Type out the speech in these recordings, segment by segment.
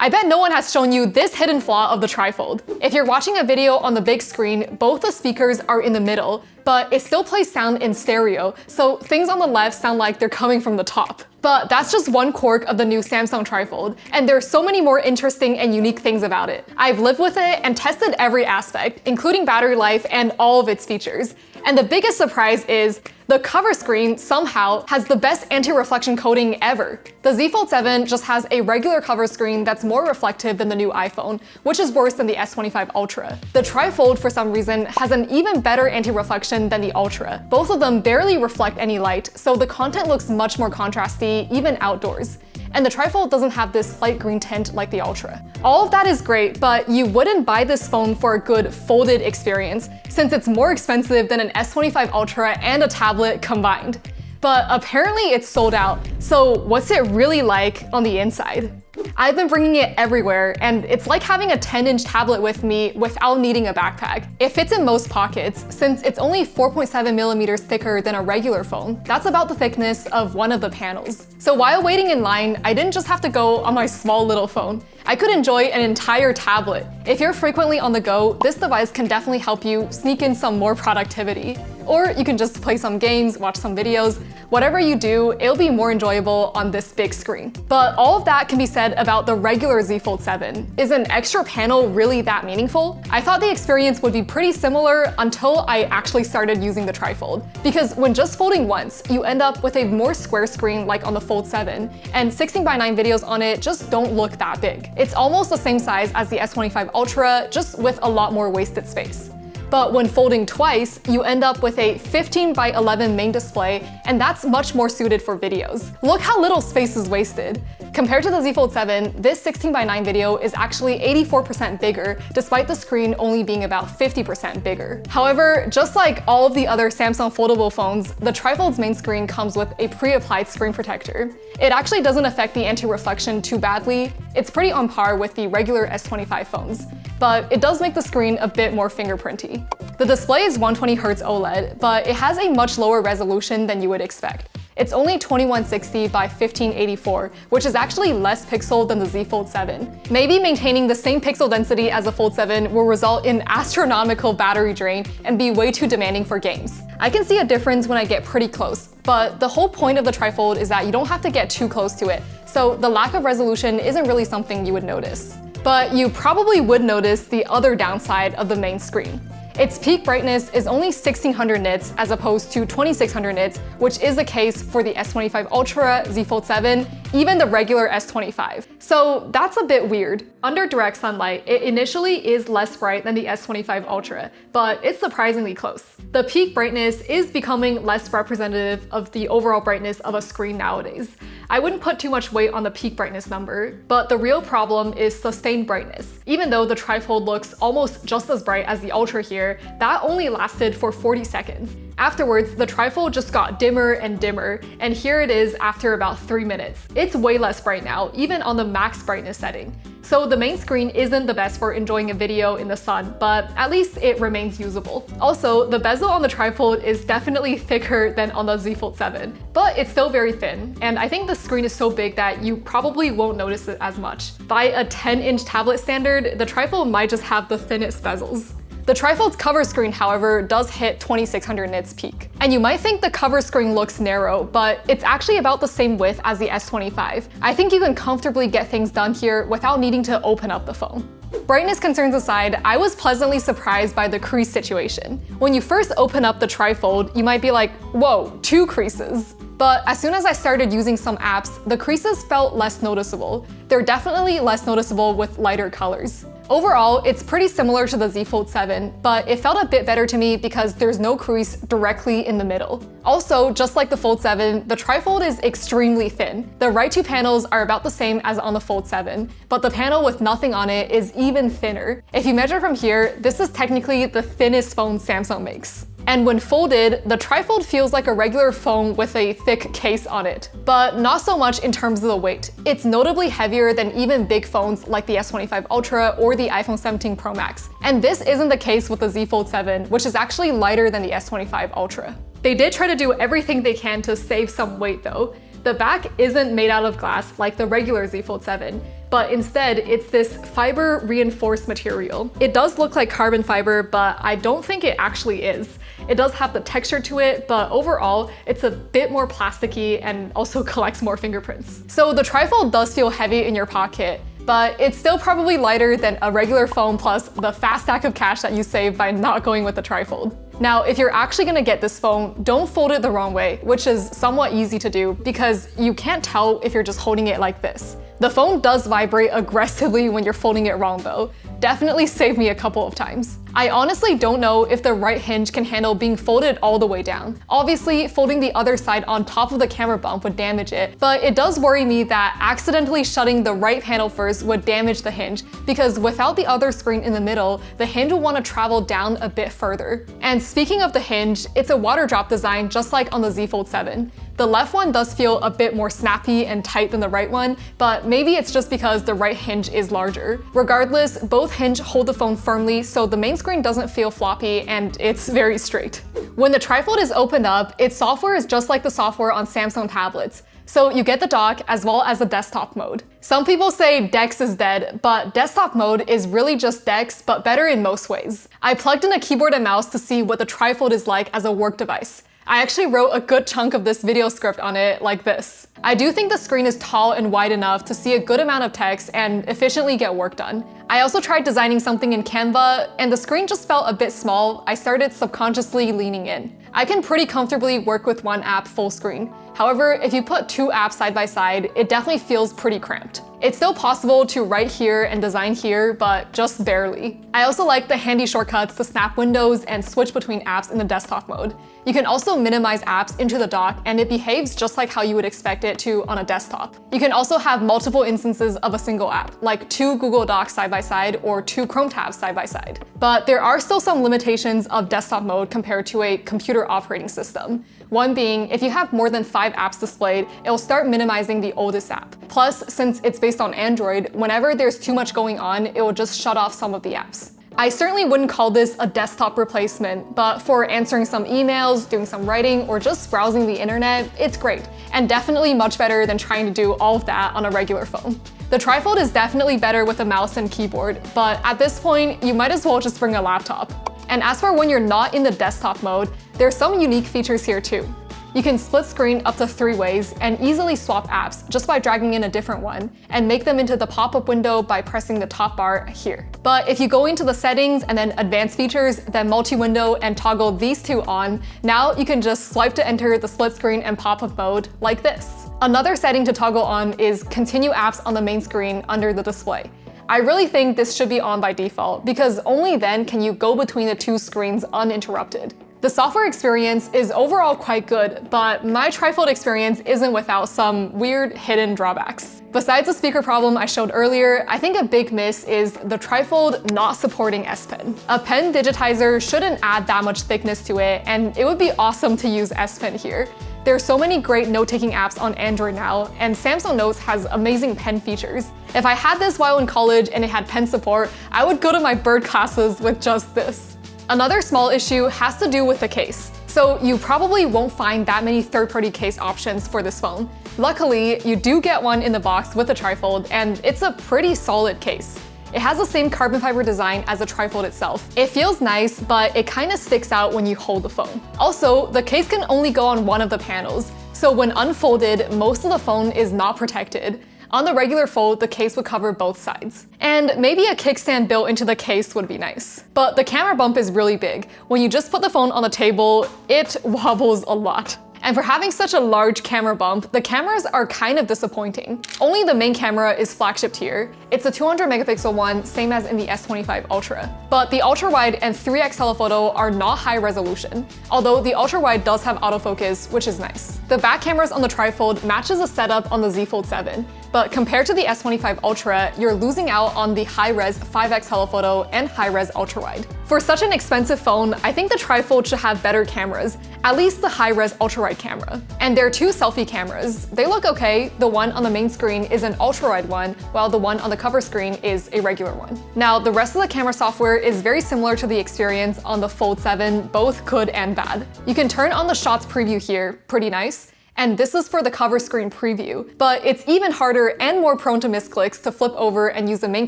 I bet no one has shown you this hidden flaw of the TriFold. If you're watching a video on the big screen, both the speakers are in the middle, but it still plays sound in stereo, so things on the left sound like they're coming from the top. But that's just one quirk of the new Samsung TriFold, and there's so many more interesting and unique things about it. I've lived with it and tested every aspect, including battery life and all of its features. And the biggest surprise is the cover screen somehow has the best anti-reflection coating ever. The Z Fold 7 just has a regular cover screen that's more reflective than the new iPhone, which is worse than the S25 Ultra. The TriFold, for some reason, has an even better anti-reflection than the Ultra. Both of them barely reflect any light, so the content looks much more contrasty, even outdoors. And the TriFold doesn't have this slight green tint like the Ultra. All of that is great, but you wouldn't buy this phone for a good folded experience, since it's more expensive than an S25 Ultra and a tablet combined. But apparently it's sold out, so what's it really like on the inside? I've been bringing it everywhere, and it's like having a 10-inch tablet with me without needing a backpack. It fits in most pockets, since it's only 4.7 millimeters thicker than a regular phone. That's about the thickness of one of the panels. So while waiting in line, I didn't just have to go on my small little phone. I could enjoy an entire tablet. If you're frequently on the go, this device can definitely help you sneak in some more productivity. Or you can just play some games, watch some videos. Whatever you do, it'll be more enjoyable on this big screen. But all of that can be said about the regular Z Fold 7. Is an extra panel really that meaningful? I thought the experience would be pretty similar until I actually started using the TriFold. Because when just folding once, you end up with a more square screen like on the Fold 7, and 16:9 videos on it just don't look that big. It's almost the same size as the S25 Ultra, just with a lot more wasted space. But when folding twice, you end up with a 15:11 main display, and that's much more suited for videos. Look how little space is wasted. Compared to the Z Fold 7, this 16:9 video is actually 84% bigger, despite the screen only being about 50% bigger. However, just like all of the other Samsung foldable phones, the TriFold's main screen comes with a pre-applied screen protector. It actually doesn't affect the anti-reflection too badly. It's pretty on par with the regular S25 phones, but it does make the screen a bit more fingerprinty. The display is 120Hz OLED, but it has a much lower resolution than you would expect. It's only 2160 by 1584, which is actually less pixel than the Z Fold 7. Maybe maintaining the same pixel density as the Fold 7 will result in astronomical battery drain and be way too demanding for games. I can see a difference when I get pretty close, but the whole point of the TriFold is that you don't have to get too close to it, so the lack of resolution isn't really something you would notice. But you probably would notice the other downside of the main screen. Its peak brightness is only 1600 nits as opposed to 2600 nits, which is the case for the S25 Ultra, Z Fold 7, even the regular S25. So that's a bit weird. Under direct sunlight, it initially is less bright than the S25 Ultra, but it's surprisingly close. The peak brightness is becoming less representative of the overall brightness of a screen nowadays. I wouldn't put too much weight on the peak brightness number, but the real problem is sustained brightness. Even though the TriFold looks almost just as bright as the Ultra here, that only lasted for 40 seconds. Afterwards, the TriFold just got dimmer and dimmer, and here it is after about 3 minutes. It's way less bright now, even on the max brightness setting. So the main screen isn't the best for enjoying a video in the sun, but at least it remains usable. Also, the bezel on the TriFold is definitely thicker than on the Z Fold 7, but it's still very thin, and I think the screen is so big that you probably won't notice it as much. By a 10-inch tablet standard, the TriFold might just have the thinnest bezels. The TriFold's cover screen, however, does hit 2600 nits peak. And you might think the cover screen looks narrow, but it's actually about the same width as the S25. I think you can comfortably get things done here without needing to open up the phone. Brightness concerns aside, I was pleasantly surprised by the crease situation. When you first open up the TriFold, you might be like, whoa, 2 creases. But as soon as I started using some apps, the creases felt less noticeable. They're definitely less noticeable with lighter colors. Overall, it's pretty similar to the Z Fold 7, but it felt a bit better to me because there's no crease directly in the middle. Also, just like the Fold 7, the TriFold is extremely thin. The right 2 panels are about the same as on the Fold 7, but the panel with nothing on it is even thinner. If you measure from here, this is technically the thinnest phone Samsung makes. And when folded, the TriFold feels like a regular phone with a thick case on it, but not so much in terms of the weight. It's notably heavier than even big phones like the S25 Ultra or the iPhone 17 Pro Max. And this isn't the case with the Z Fold 7, which is actually lighter than the S25 Ultra. They did try to do everything they can to save some weight though. The back isn't made out of glass like the regular Z Fold 7. but instead it's this fiber reinforced material. It does look like carbon fiber, but I don't think it actually is. It does have the texture to it, but overall, it's a bit more plasticky and also collects more fingerprints. So the TriFold does feel heavy in your pocket, but it's still probably lighter than a regular phone plus the fast stack of cash that you save by not going with the TriFold. Now, if you're actually gonna get this phone, don't fold it the wrong way, which is somewhat easy to do because you can't tell if you're just holding it like this. The phone does vibrate aggressively when you're folding it wrong though. Definitely saved me a couple of times. I honestly don't know if the right hinge can handle being folded all the way down. Obviously, folding the other side on top of the camera bump would damage it, but it does worry me that accidentally shutting the right panel first would damage the hinge, because without the other screen in the middle, the hinge will want to travel down a bit further. And speaking of the hinge, it's a water drop design just like on the Z Fold 7. The left one does feel a bit more snappy and tight than the right one, but maybe it's just because the right hinge is larger. Regardless, both hinge hold the phone firmly, so the main screen doesn't feel floppy and it's very straight. When the TriFold is opened up, its software is just like the software on Samsung tablets. So you get the dock as well as the desktop mode. Some people say DeX is dead, but desktop mode is really just DeX, but better in most ways. I plugged in a keyboard and mouse to see what the TriFold is like as a work device. I actually wrote a good chunk of this video script on it like this. I do think the screen is tall and wide enough to see a good amount of text and efficiently get work done. I also tried designing something in Canva, and the screen just felt a bit small. I started subconsciously leaning in. I can pretty comfortably work with one app full screen. However, if you put two apps side by side, it definitely feels pretty cramped. It's still possible to write here and design here, but just barely. I also like the handy shortcuts to snap windows and switch between apps in the desktop mode. You can also minimize apps into the dock, and it behaves just like how you would expect it to on a desktop. You can also have multiple instances of a single app, like 2 Google Docs side by side or 2 Chrome tabs side by side. But there are still some limitations of desktop mode compared to a computer operating system. One being, if you have more than 5 apps displayed, it will start minimizing the oldest app. Plus, since it's based on Android, whenever there's too much going on, it will just shut off some of the apps. I certainly wouldn't call this a desktop replacement, but for answering some emails, doing some writing, or just browsing the internet, it's great, and definitely much better than trying to do all of that on a regular phone. The TriFold is definitely better with a mouse and keyboard, but at this point, you might as well just bring a laptop. And as for when you're not in the desktop mode, there's some unique features here too. You can split screen up to 3 ways and easily swap apps just by dragging in a different one and make them into the pop-up window by pressing the top bar here. But if you go into the settings and then advanced features, then multi-window and toggle these 2 on, now you can just swipe to enter the split screen and pop-up mode like this. Another setting to toggle on is continue apps on the main screen under the display. I really think this should be on by default because only then can you go between the 2 screens uninterrupted. The software experience is overall quite good, but my TriFold experience isn't without some weird hidden drawbacks. Besides the speaker problem I showed earlier, I think a big miss is the TriFold not supporting S Pen. A pen digitizer shouldn't add that much thickness to it, and it would be awesome to use S Pen here. There are so many great note-taking apps on Android now, and Samsung Notes has amazing pen features. If I had this while in college and it had pen support, I would go to my bird classes with just this. Another small issue has to do with the case. So you probably won't find that many third-party case options for this phone. Luckily, you do get one in the box with the TriFold, and it's a pretty solid case. It has the same carbon fiber design as the TriFold itself. It feels nice, but it kind of sticks out when you hold the phone. Also, the case can only go on one of the panels, so when unfolded, most of the phone is not protected. On the regular fold, the case would cover both sides. And maybe a kickstand built into the case would be nice. But the camera bump is really big. When you just put the phone on the table, it wobbles a lot. And for having such a large camera bump, the cameras are kind of disappointing. Only the main camera is flagship tier. It's a 200 megapixel one, same as in the S25 Ultra. But the ultra wide and 3x telephoto are not high resolution, although the ultra wide does have autofocus, which is nice. The back cameras on the TriFold matches the setup on the Z Fold 7, but compared to the S25 Ultra, you're losing out on the high-res 5x telephoto and high-res ultra wide. For such an expensive phone, I think the TriFold should have better cameras, at least the high-res ultra-wide camera. And there are 2 selfie cameras. They look okay. The one on the main screen is an ultra-wide one, while the one on the cover screen is a regular one. Now, the rest of the camera software is very similar to the experience on the Fold 7, both good and bad. You can turn on the shots preview here, pretty nice. and this is for the cover screen preview, but it's even harder and more prone to misclicks to flip over and use the main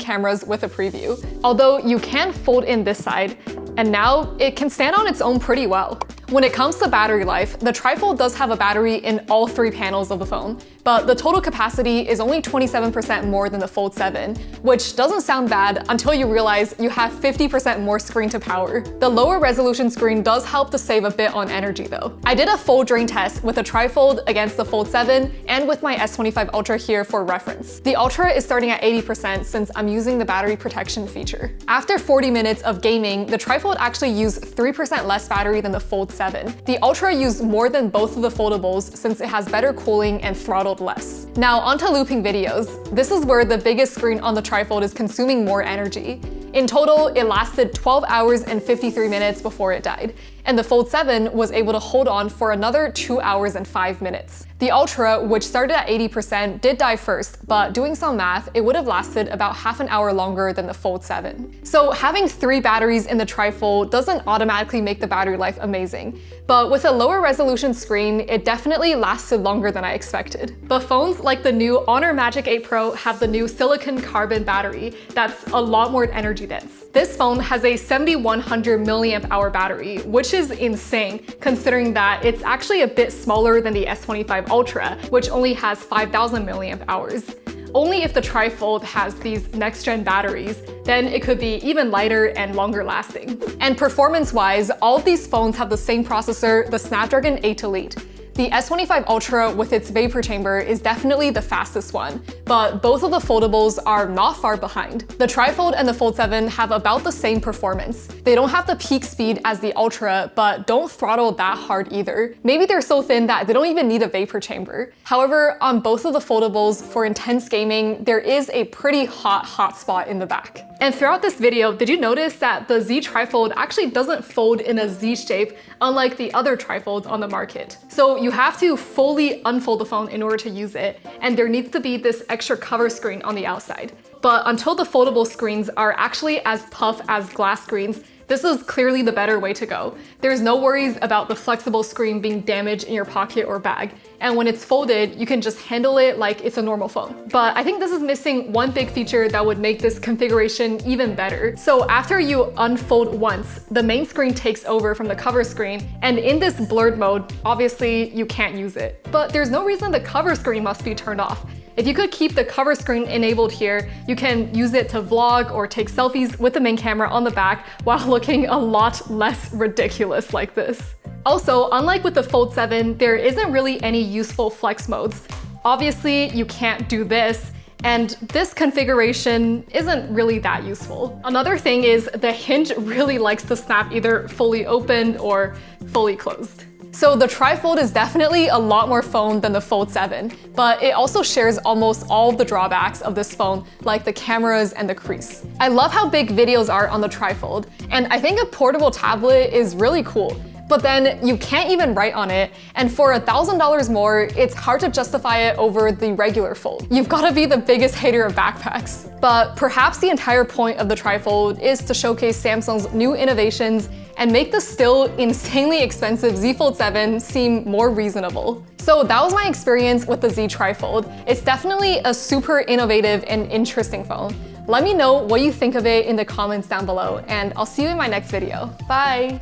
cameras with a preview. Although you can fold in this side, and now it can stand on its own pretty well. When it comes to battery life, the TriFold does have a battery in all 3 panels of the phone, but the total capacity is only 27% more than the Fold 7, which doesn't sound bad until you realize you have 50% more screen to power. The lower resolution screen does help to save a bit on energy though. I did a fold drain test with the TriFold against the Fold 7 and with my S25 Ultra here for reference. The Ultra is starting at 80% since I'm using the battery protection feature. After 40 minutes of gaming, the TriFold actually used 3% less battery than the Fold 7. The Ultra used more than both of the foldables since it has better cooling and throttled less. Now onto looping videos. This is where the biggest screen on the TriFold is consuming more energy. In total, it lasted 12 hours and 53 minutes before it died, and the Fold 7 was able to hold on for another 2 hours and 5 minutes. The Ultra, which started at 80%, did die first, but doing some math, it would have lasted about half an hour longer than the Fold 7. So having 3 batteries in the TriFold doesn't automatically make the battery life amazing, but with a lower resolution screen, it definitely lasted longer than I expected. But phones like the new Honor Magic 8 Pro have the new silicon carbon battery that's a lot more energy dense. This phone has a 7100 milliamp hour battery, which is insane considering that it's actually a bit smaller than the S25 Ultra, which only has 5000 milliamp hours. Only if the TriFold has these next-gen batteries, then it could be even lighter and longer lasting. And performance-wise, all of these phones have the same processor, the Snapdragon 8 Elite. The S25 Ultra with its vapor chamber is definitely the fastest one, but both of the foldables are not far behind. The TriFold and the Fold 7 have about the same performance. They don't have the peak speed as the Ultra, but don't throttle that hard either. Maybe they're so thin that they don't even need a vapor chamber. However, on both of the foldables for intense gaming, there is a pretty hot spot in the back. And throughout this video, did you notice that the Z TriFold actually doesn't fold in a Z shape, unlike the other TriFolds on the market? So you have to fully unfold the phone in order to use it, and there needs to be this extra cover screen on the outside. But until the foldable screens are actually as tough as glass screens, this is clearly the better way to go. There's no worries about the flexible screen being damaged in your pocket or bag. And when it's folded, you can just handle it like it's a normal phone. But I think this is missing one big feature that would make this configuration even better. So after you unfold once, the main screen takes over from the cover screen, and in this blurred mode, obviously you can't use it. But there's no reason the cover screen must be turned off. If you could keep the cover screen enabled here, you can use it to vlog or take selfies with the main camera on the back while looking a lot less ridiculous like this. Also, unlike with the Fold 7, there isn't really any useful flex modes. Obviously, you can't do this, and this configuration isn't really that useful. Another thing is the hinge really likes to snap either fully open or fully closed. So the TriFold is definitely a lot more phone than the Fold 7, but it also shares almost all of the drawbacks of this phone, like the cameras and the crease. I love how big videos are on the TriFold, and I think a portable tablet is really cool. But then you can't even write on it, and for $1,000 more, it's hard to justify it over the regular Fold. You've got to be the biggest hater of backpacks. But perhaps the entire point of the TriFold is to showcase Samsung's new innovations and make the still insanely expensive Z Fold 7 seem more reasonable. So that was my experience with the Z TriFold. It's definitely a super innovative and interesting phone. Let me know what you think of it in the comments down below, and I'll see you in my next video. Bye!